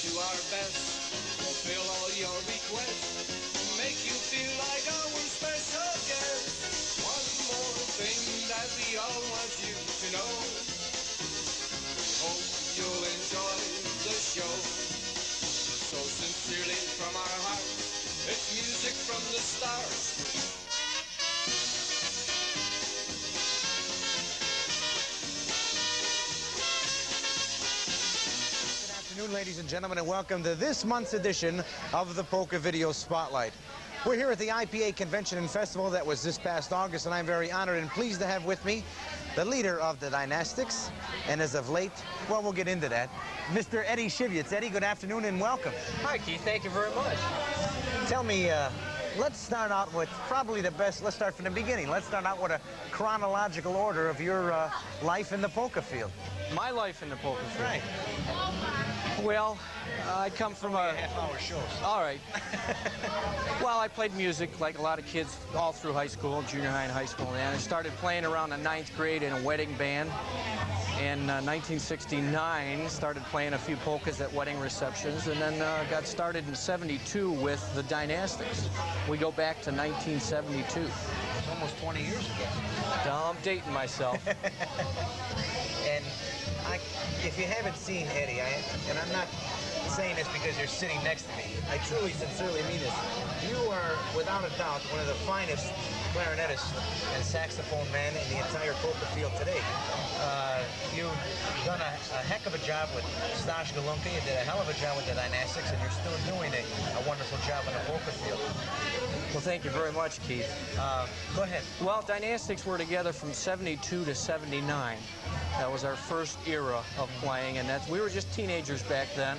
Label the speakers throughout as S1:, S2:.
S1: do our best, fulfill all your requests, make you feel like our special guest. One more thing that we all want you to know. Hope you'll enjoy the show. So sincerely from our hearts, it's music from the stars.
S2: Good afternoon, ladies and gentlemen, and welcome to this month's edition of the Polka Video Spotlight. We're here at the IPA Convention and Festival that was this past August, and I'm very honored and pleased to have with me the leader of the DynaSticks, and as of late, well, we'll get into that, Mr. Eddie Siwiec. Eddie, good afternoon and welcome.
S3: Hi, Keith. Thank you very much.
S2: Tell me, let's start out with probably the best. Let's start from the beginning. Let's start out with a chronological order of your life in the polka field.
S3: My life in the polka field.
S2: Right.
S3: Well, I come from a
S2: half-hour shows.
S3: All right. Well, I played music like a lot of kids all through high school, junior high and high school. And I started playing around the 9th grade in a wedding band. In 1969, started playing a few polkas at wedding receptions, and then got started in '72 with the DynaSticks. We go back to 1972.
S2: It's almost 20 years ago.
S3: Now I'm dating myself.
S2: And if you haven't seen Eddie, and I'm not saying this because you're sitting next to me, I truly, sincerely mean this. You are, without a doubt, one of the finest clarinetists and saxophone man in the entire polka field today. You've done a heck of a job with Stash Galunka. You did a hell of a job with the DynaSticks, and you're still doing a wonderful job in the polka field.
S3: Well, thank you very much, Keith.
S2: Go ahead.
S3: Well, DynaSticks were together from '72 to '79. That was our first era of playing, and we were just teenagers back then.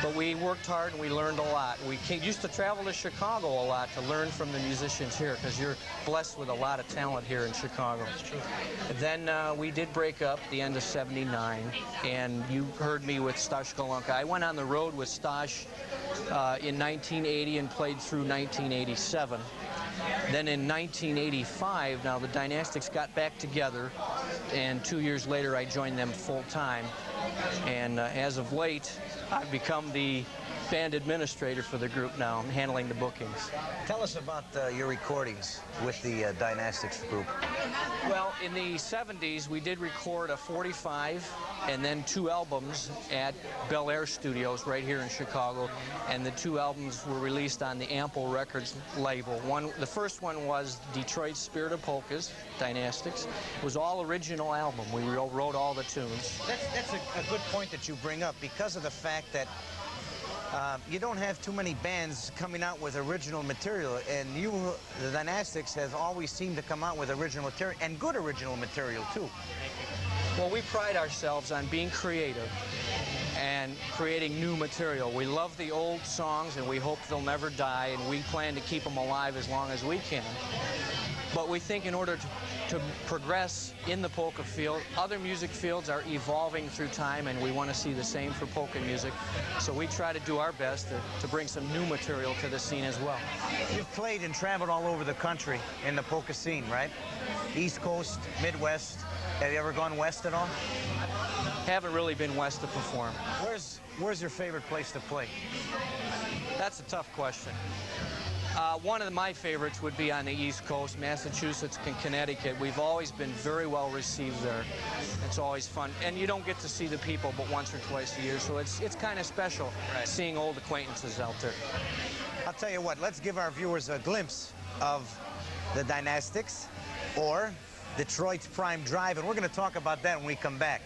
S3: But we worked hard and we learned a lot. We used to travel to Chicago a lot to learn from the musicians here, because you're blessed with a lot of talent here in Chicago.
S2: That's true.
S3: Then we did break up at the end of '79, and you heard me with Stash Galunka. I went on the road with Stash in 1980 and played through 1987. Then in 1985, now the DynaSticks got back together, and 2 years later I joined them full-time. And as of late, I've become the band administrator for the group now. I'm handling the bookings.
S2: Tell us about your recordings with the DynaSticks group.
S3: Well, in the '70s, we did record a 45 and then 2 albums at Bel Air Studios right here in Chicago, and the 2 albums were released on the Ample Records label. The first one was Detroit's Spirit of Polkas, DynaSticks. It was all original album. We wrote all the tunes.
S2: That's a good point that you bring up, because of the fact that you don't have too many bands coming out with original material, and the DynaSticks, has always seemed to come out with original material, and good original material too.
S3: Well, we pride ourselves on being creative and creating new material. We love the old songs, and we hope they'll never die, and we plan to keep them alive as long as we can. But we think in order to progress in the polka field, other music fields are evolving through time, and we want to see the same for polka music. So we try to do our best to bring some new material to the scene as well.
S2: You've played and traveled all over the country in the polka scene, right? East Coast, Midwest. Have you ever gone west at all?
S3: Haven't really been west to perform.
S2: Where's your favorite place to play?
S3: That's a tough question. One of my favorites would be on the East Coast, Massachusetts and Connecticut. We've always been very well received there. It's always fun. And you don't get to see the people but once or twice a year, so it's kind of special,
S2: right,
S3: seeing old acquaintances out there.
S2: I'll tell you what, let's give our viewers a glimpse of the DynaSticks, or Detroit's Prime Drive, and we're going to talk about that when we come back.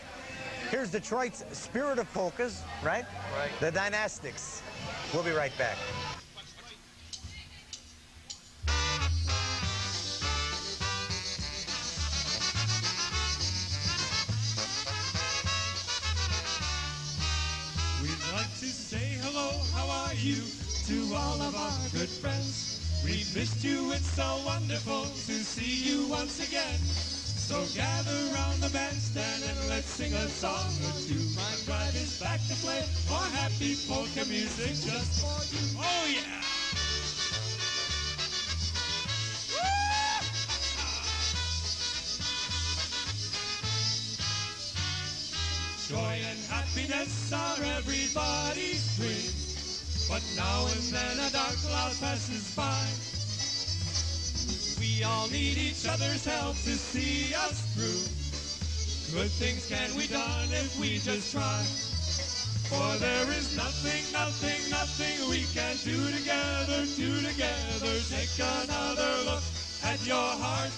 S2: Here's Detroit's Spirit of Polkas, right?
S3: Right.
S2: The DynaSticks. We'll be right back.
S4: We'd like to say hello, how are you, to all of our good friends. We missed you, it's so wonderful to see you once again. So gather round the bandstand and let's sing a song or two. Prime Drive is back to play more happy polka music just for you. Oh yeah! Joy and happiness are everybody's dream. But now and then a dark cloud passes by. We all need each other's help to see us through. Good things can be done if we just try. For there is nothing, nothing, nothing we can do together, Take another look at your heart.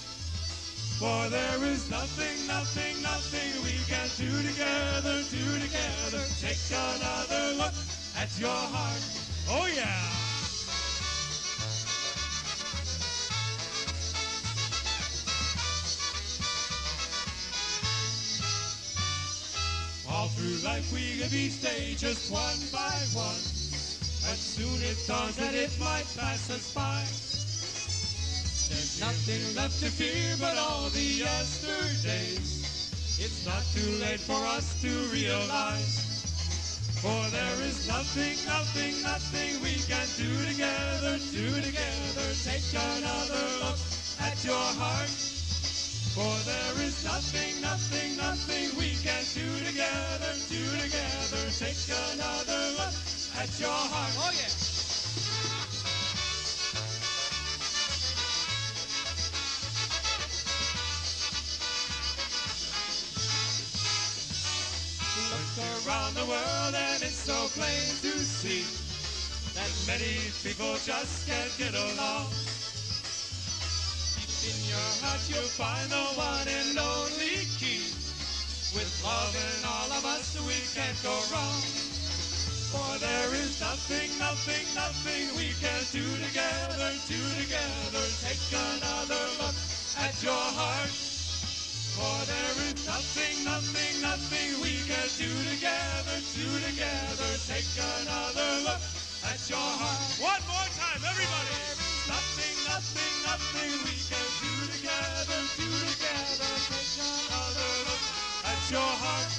S4: For there is nothing, nothing, nothing we can do together, Take another look at your heart. Oh yeah! All through life we give each day just one by one, and soon it dawns that it might pass us by. There's nothing left to fear but all the yesterdays. It's not too late for us to realize. For there is nothing, nothing, nothing we can do together, Take another look at your heart. For there is nothing, nothing, nothing we can do together, Take another look at your heart. Oh yeah! Look around the world and it's so plain to see that many people just can't get along. Deep in your heart you'll find the one and only key. With love in all of us we can't go wrong. For there is nothing, nothing, nothing we can do together, Take another look at your heart. For there is nothing, nothing, nothing we can do together, Take another look at your heart. One more time, everybody! There is nothing, nothing, nothing we can do together, Take another look at your heart.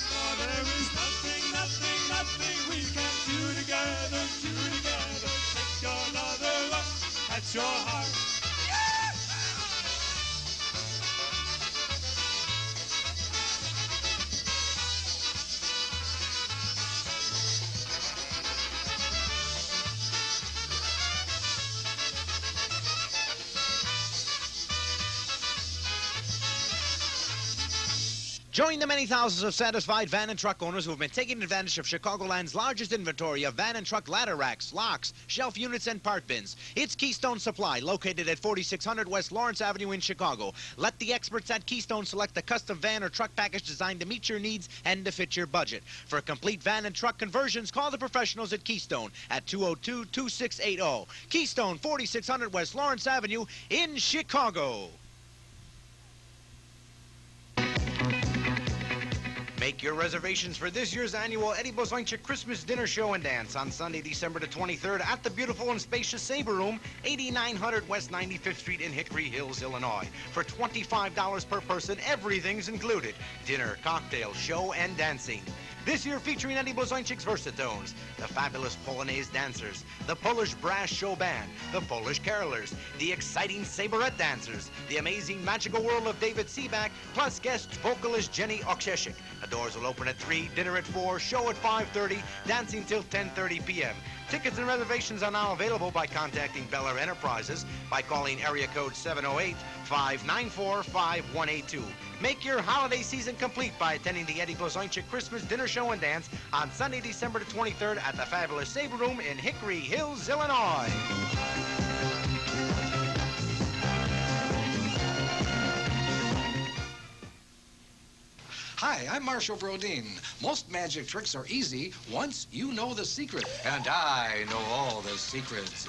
S4: For there is nothing, nothing, nothing we can do together, Take another look at your heart.
S2: Join the many thousands of satisfied van and truck owners who have been taking advantage of Chicagoland's largest inventory of van and truck ladder racks, locks, shelf units, and part bins. It's Keystone Supply, located at 4600 West Lawrence Avenue in Chicago. Let the experts at Keystone select the custom van or truck package designed to meet your needs and to fit your budget. For complete van and truck conversions, call the professionals at Keystone at 202-2680. Keystone, 4600 West Lawrence Avenue in Chicago. Make your reservations for this year's annual Eddie Blazonczyk Christmas Dinner Show and Dance on Sunday, December the 23rd at the beautiful and spacious Sabre Room, 8900 West 95th Street in Hickory Hills, Illinois. For $25 per person, everything's included. Dinner, cocktail, show, and dancing. This year featuring Eddie Blazonczyk's Versatones, the fabulous Polonaise dancers, the Polish brass show band, the Polish carolers, the exciting Saberette dancers, the amazing magical world of David Seaback, plus guest vocalist Jenny Oksheshik. The doors will open at 3, dinner at 4, show at 5:30, dancing till 10:30 p.m. Tickets and reservations are now available by contacting Beller Enterprises by calling area code 708-594-5182. Make your holiday season complete by attending the Eddie Blazonczyk Christmas Dinner Show and Dance on Sunday, December the 23rd at the fabulous Sabre Room in Hickory Hills, Illinois.
S5: Hi, I'm Marshall Brodeen. Most magic tricks are easy once you know the secret. And I know all the secrets.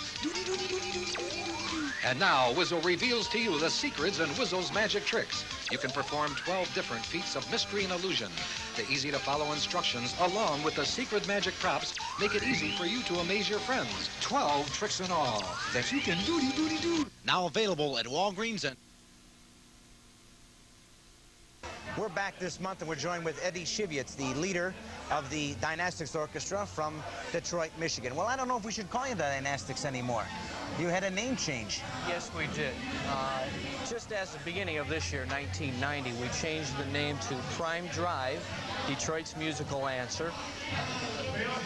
S5: And now, Wizzo reveals to you the secrets in Wizzo's magic tricks. You can perform 12 different feats of mystery and illusion. The easy-to-follow instructions, along with the secret magic props, make it easy for you to amaze your friends. 12 tricks in all that you can do.
S2: Now available at Walgreens and... We're back this month, and we're joined with Eddie Siwiec, the leader of the DynaSticks Orchestra from Detroit, Michigan. Well, I don't know if we should call you the DynaSticks anymore. You had a name change.
S3: Yes, we did. Just as the beginning of this year, 1990, we changed the name to Prime Drive, Detroit's musical answer.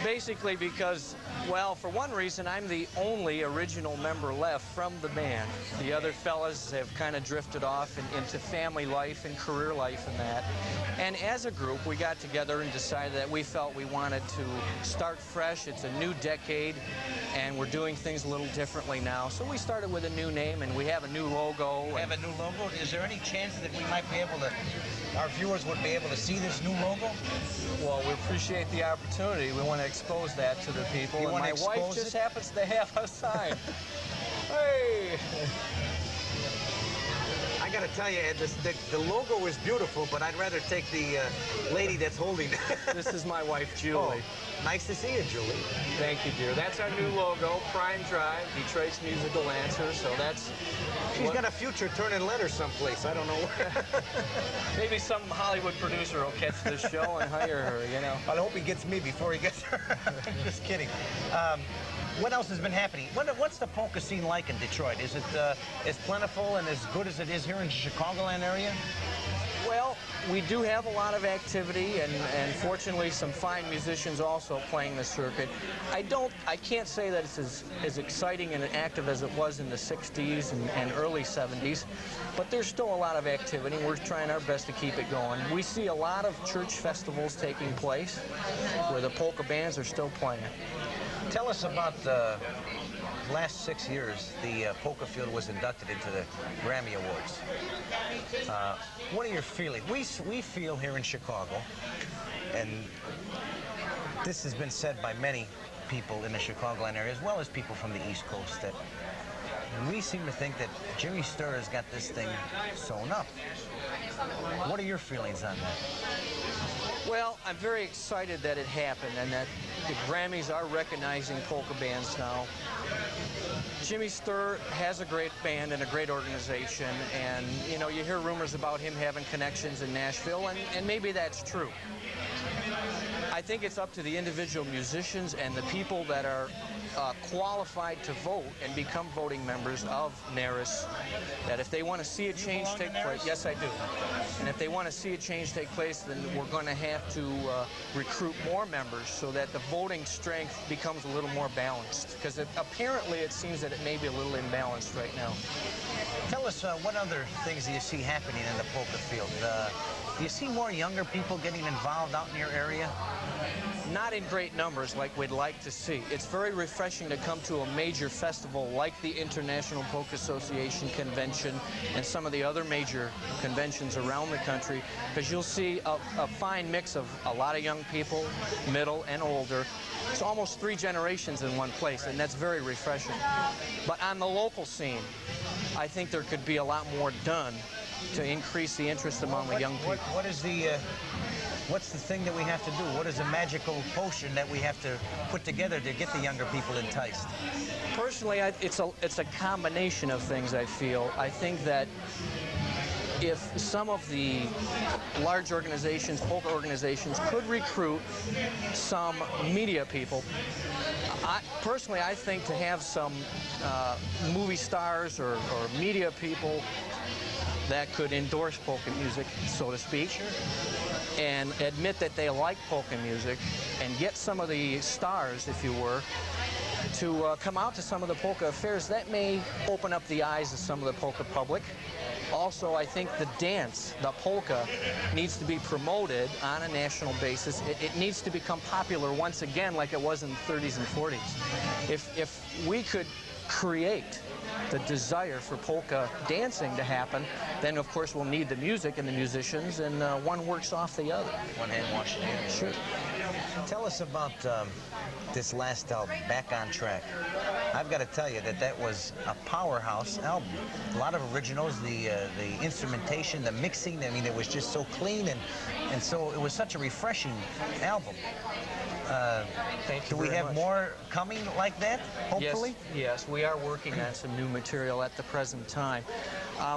S3: Basically because, well, for one reason, I'm the only original member left from the band. The other fellas have kind of drifted off into family life and career life and that. And as a group, we got together and decided that we felt we wanted to start fresh. It's a new decade, and we're doing things a little differently now. So we started with a new name, and we have a new logo.
S2: Have a new logo? Is there any chance that we might be able to, our viewers would be able to see this new logo?
S3: Well, we appreciate the opportunity. We want to expose that to the people.
S2: You
S3: and
S2: want
S3: my
S2: to
S3: wife
S2: expose
S3: just
S2: it?
S3: happens to have a sign. Hey!
S2: I got to tell you, Ed, the logo is beautiful, but I'd rather take the lady that's holding it.
S3: This is my wife, Julie.
S2: Oh, nice to see you, Julie.
S3: Thank you, dear. That's our new logo, Prime Drive, Detroit's musical answer. So that's...
S2: She's got a future turning letters someplace. I don't know where.
S3: Maybe some Hollywood producer will catch this show and hire her, you know.
S2: I hope he gets me before he gets her. Just kidding. What else has been happening? What's the polka scene like in Detroit? Is it as plentiful and as good as it is here in the Chicagoland area?
S3: Well, we do have a lot of activity and fortunately some fine musicians also playing the circuit. I can't say that it's as exciting and active as it was in the 60s and early 70s, but there's still a lot of activity. We're trying our best to keep it going. We see a lot of church festivals taking place where the polka bands are still playing.
S2: Tell us about the last 6 years, the polka field was inducted into the Grammy Awards. What are your feelings? We feel here in Chicago, and this has been said by many people in the Chicagoland area, as well as people from the East Coast, that we seem to think that Jimmy Sturr has got this thing sewn up. What are your feelings on that?
S3: Well, I'm very excited that it happened and that the Grammys are recognizing polka bands now. Jimmy Sturr has a great band and a great organization, and you know, you hear rumors about him having connections in Nashville, and maybe that's true. I think it's up to the individual musicians and the people that are qualified to vote and become voting members of NARIS, that if they want to see a change take place, yes I do, and if they want to see a change take place, then we're going to have to recruit more members so that the voting strength becomes a little more balanced, because apparently it seems that it may be a little imbalanced right now.
S2: Tell us what other things do you see happening in the polka field? Do you see more younger people getting involved out in your area?
S3: Not in great numbers like we'd like to see. It's very refreshing to come to a major festival like the International Polka Association Convention and some of the other major conventions around the country, because you'll see a fine mix of a lot of young people, middle and older. It's almost 3 generations in one place, and that's very refreshing. But on the local scene, I think there could be a lot more done to increase the interest among the young people.
S2: What is the... what's the thing that we have to do? What is the magical potion that we have to put together to get the younger people enticed?
S3: Personally, it's a combination of things, I feel. I think that if some of the large organizations, polka organizations, could recruit some media people, personally, I think to have some movie stars or media people that could endorse polka music, so to speak, and admit that they like polka music, and get some of the stars, if you were, to come out to some of the polka affairs, that may open up the eyes of some of the polka public. Also, I think the dance, the polka, needs to be promoted on a national basis. It needs to become popular once again like it was in the 30s and 40s. If we could create the desire for polka dancing to happen, then of course we'll need the music and the musicians, and one works off the other.
S2: One hand washing the other.
S3: Sure.
S2: Tell us about this last album, Back on Track. I've got to tell you that was a powerhouse album. A lot of originals, the instrumentation, the mixing, I mean, it was just so clean, and so it was such a refreshing album. Do we have more coming like that, hopefully?
S3: Yes, we are working on some new material at the present time.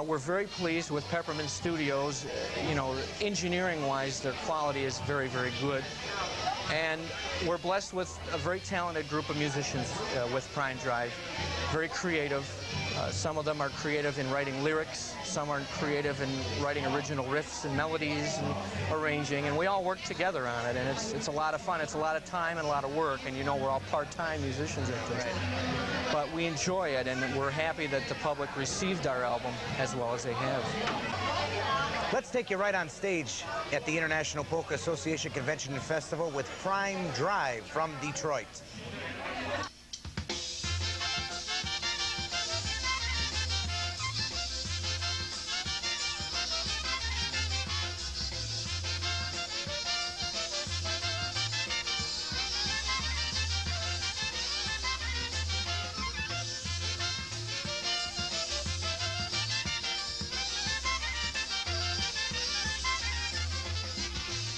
S3: We're very pleased with Peppermint Studios. You know, engineering-wise, their quality is very, very good. And we're blessed with a very talented group of musicians with Prime Drive, very creative, Some of them are creative in writing lyrics, some are creative in writing original riffs and melodies and arranging, and we all work together on it, and it's a lot of fun. It's a lot of time and a lot of work, and you know we're all part-time musicians at this. But we enjoy it, and we're happy that the public received our album as well as they have.
S2: Let's take you right on stage at the International Polka Association Convention and Festival with Prime Drive from Detroit.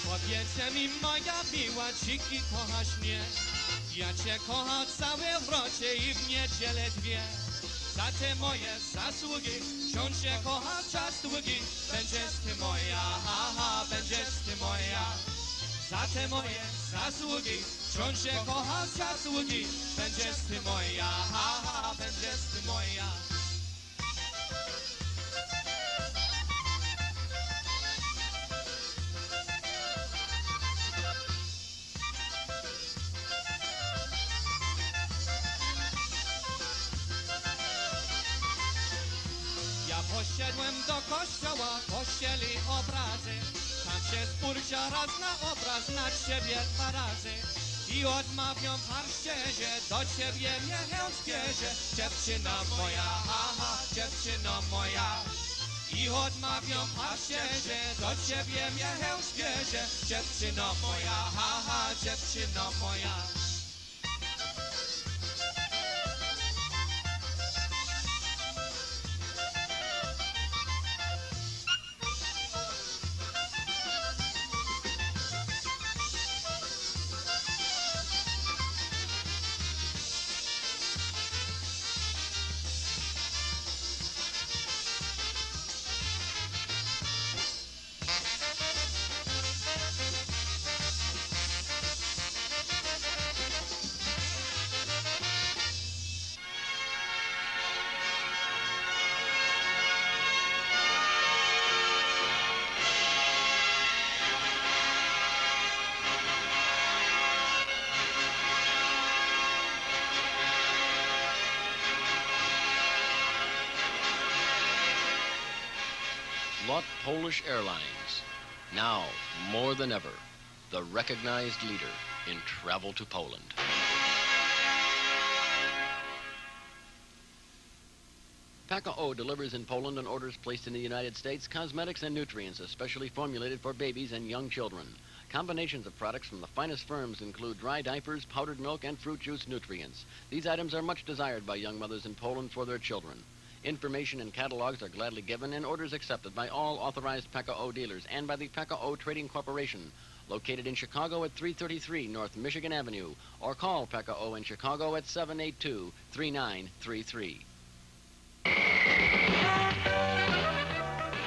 S4: Powiedzcie mi, moja miła, dziki, kochasz mnie? Ja cię kocham całe w rocie i w niedzielę dwie. Za te moje zasługi wciąż cię kocham czas długi. Będziesz ty moja, ha, będziesz ty moja. Za te moje zasługi wciąż cię kocham czas długi. Będziesz ty moja, ha, będziesz ty moja. Poszedłem do kościoła, kościeli obrazy. Tam się spórcia raz na obraz, na ciebie dwa razy. I odmawiam harściezie, do ciebie mnie chęć bierze. Dziewczyna moja, ha, dziewczyno moja. I odmawiam harściezie, do ciebie mnie chęć bierze. Dziewczyno moja, ha, dziewczyno moja.
S6: LOT Polish Airlines, now more than ever, the recognized leader in travel to Poland. PKO delivers in Poland on orders placed in the United States cosmetics and nutrients especially formulated for babies and young children. Combinations of products from the finest firms include dry diapers, powdered milk, and fruit juice nutrients. These items are much desired by young mothers in Poland for their children. Information and catalogs are gladly given and orders accepted by all authorized PKO dealers and by the PKO Trading Corporation, located in Chicago at 333 North Michigan Avenue, or call PKO in Chicago at 782-3933.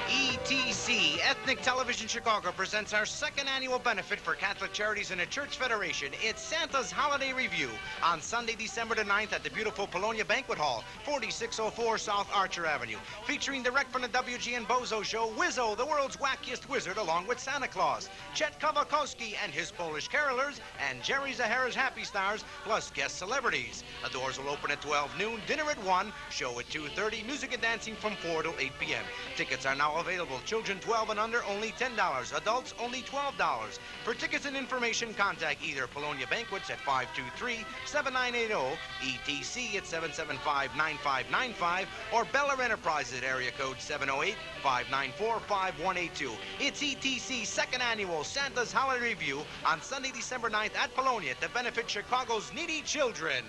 S2: ETC, Ethnic Television Chicago, presents our second annual benefit for Catholic Charities and a Church Federation. It's Santa's Holiday Review on Sunday, December the 9th at the beautiful Polonia Banquet Hall, 4604 South Archer Avenue, featuring the wreck from the WGN Bozo Show, Wizzo, the world's wackiest wizard, along with Santa Claus, Chet Kowalkowski and his Polish carolers, and Jerry Zahara's Happy Stars, plus guest celebrities. The doors will open at 12 noon, dinner at 1, show at 2:30, music and dancing from 4 till 8 p.m. Tickets are now available. Children 12 and under, only $10. Adults, only $12. For tickets and information, contact either Polonia Banquets at 523-7980, ETC at 775-9595, or Beller Enterprises at area code 708-594-5182. It's ETC's second annual Santa's Holiday Review on Sunday, December 9th at Polonia to benefit Chicago's needy children.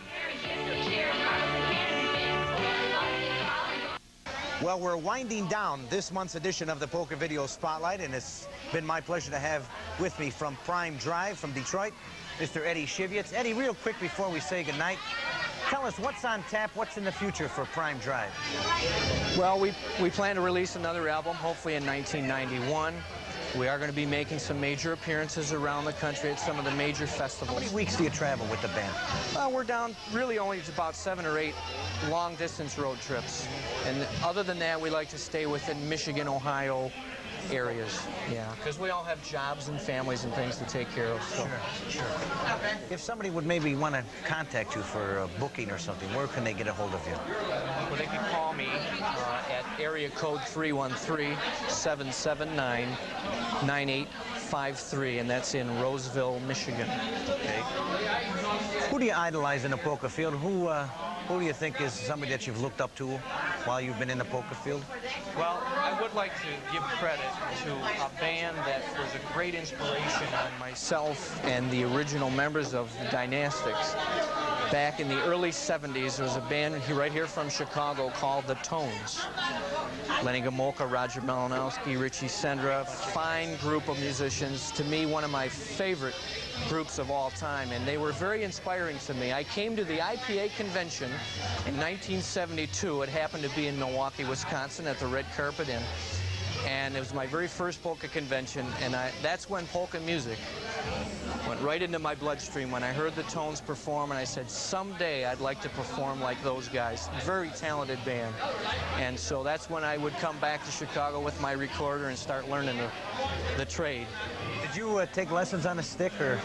S2: Well, we're winding down this month's edition of the Polka Video Spotlight, and it's been my pleasure to have with me from Prime Drive from Detroit, Mr. Eddie Siwiec. Eddie, real quick before we say goodnight, tell us what's on tap, what's in the future for Prime Drive?
S3: Well, we plan to release another album, hopefully in 1991. We are going to be making some major appearances around the country at some of the major festivals.
S2: How many weeks do you travel with the band?
S3: We're down really only to about 7 or 8 long-distance road trips. And other than that, we like to stay within Michigan, Ohio areas. Yeah, because we all have jobs and families and things to take care of. So.
S2: Sure. If somebody would maybe want to contact you for a booking or something, where can they get a hold of you?
S3: Well, they can call me at area code 313-779-9853, and that's in Roseville, Michigan.
S2: Okay. Who do you idolize in the polka field? Who do you think is somebody that you've looked up to while you've been in the polka field?
S3: Well, I would like to give credit to a band that was a great inspiration on myself and the original members of the DynaSticks. Back in the early 70s, there was a band right here from Chicago called the Tones. Lenny Gomolka, Roger Malinowski, Richie Sendra, fine group of musicians. To me, one of my favorite groups of all time, and they were very inspiring to me. I came to the IPA convention in 1972. It happened to be in Milwaukee, Wisconsin at the Red Carpet Inn, and it was my very first polka convention, and that's when polka music went right into my bloodstream when I heard the Tones perform, and I said, someday I'd like to perform like those guys. Very talented band. And so that's when I would come back to Chicago with my recorder and start learning the trade.
S2: Did you take lessons on a stick, or?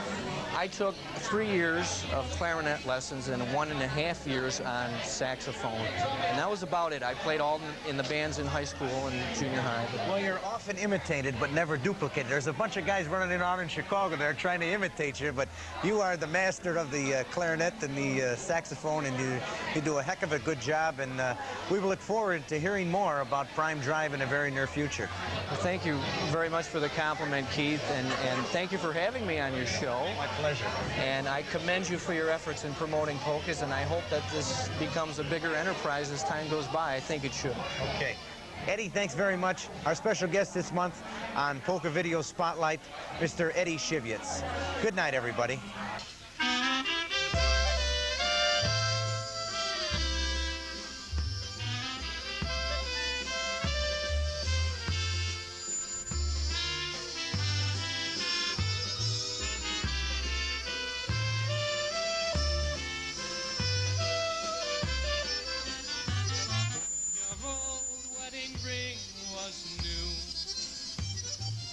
S3: I took 3 years of clarinet lessons and 1.5 years on saxophone. And that was about it. I played all in the bands in high school and junior high.
S2: Well, you're often imitated but never duplicated. There's a bunch of guys running around in Chicago that are trying to imitate you, but you are the master of the clarinet and the saxophone, and you do a heck of a good job, and we look forward to hearing more about Prime Drive in the very near future.
S3: Well, thank you very much for the compliment, Keith, and thank you for having me on your show.
S2: My pleasure.
S3: And I commend you for your efforts in promoting polkas, and I hope that this becomes a bigger enterprise as time goes by. I think it should.
S2: Okay. Eddie, thanks very much. Our special guest this month on Polka Video Spotlight, Mr. Eddie Siwiec. Good night, everybody.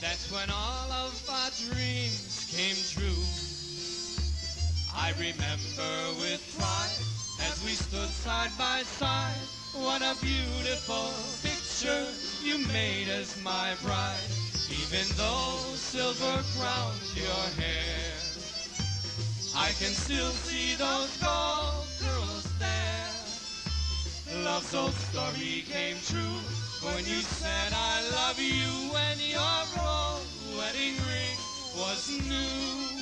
S4: That's when all of our dreams came true. I remember with pride as we stood side by side. What a beautiful picture you made as my bride. Even though silver crowned your hair, I can still see those gold curls there. Love's old story came true when you said I love you, when your old wedding ring was new.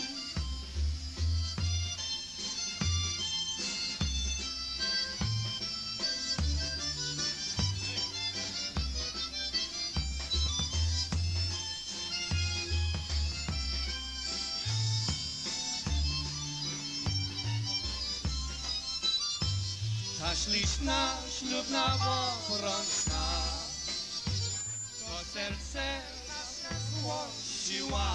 S4: Ta śliczna, ślubna pochorączka, to serce nas złościła.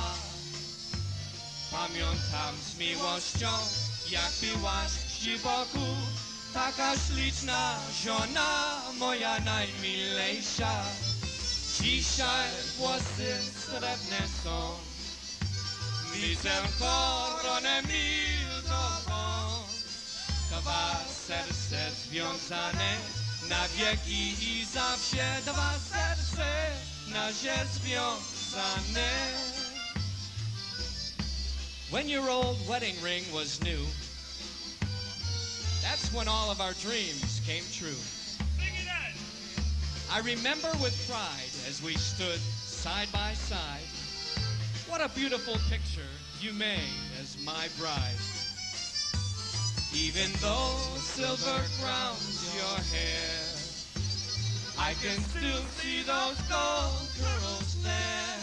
S4: Pamiętam z miłością, jak byłaś wsi wokół, taka śliczna żona, moja najmilejsza. Dzisiaj włosy srebrne są, widzę koronę mildową. Dwa serce związane na wieki i zawsze, dwa serce na ziemię związane. When your old wedding ring was new, that's when all of our dreams came true. I remember with pride as we stood side by side. What a beautiful picture you made as my bride. Even though silver crowns your hair, I can still see those gold curls there.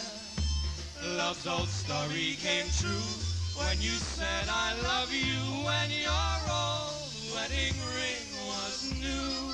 S4: Love's old story came true when you said I love you, when your old wedding ring was new.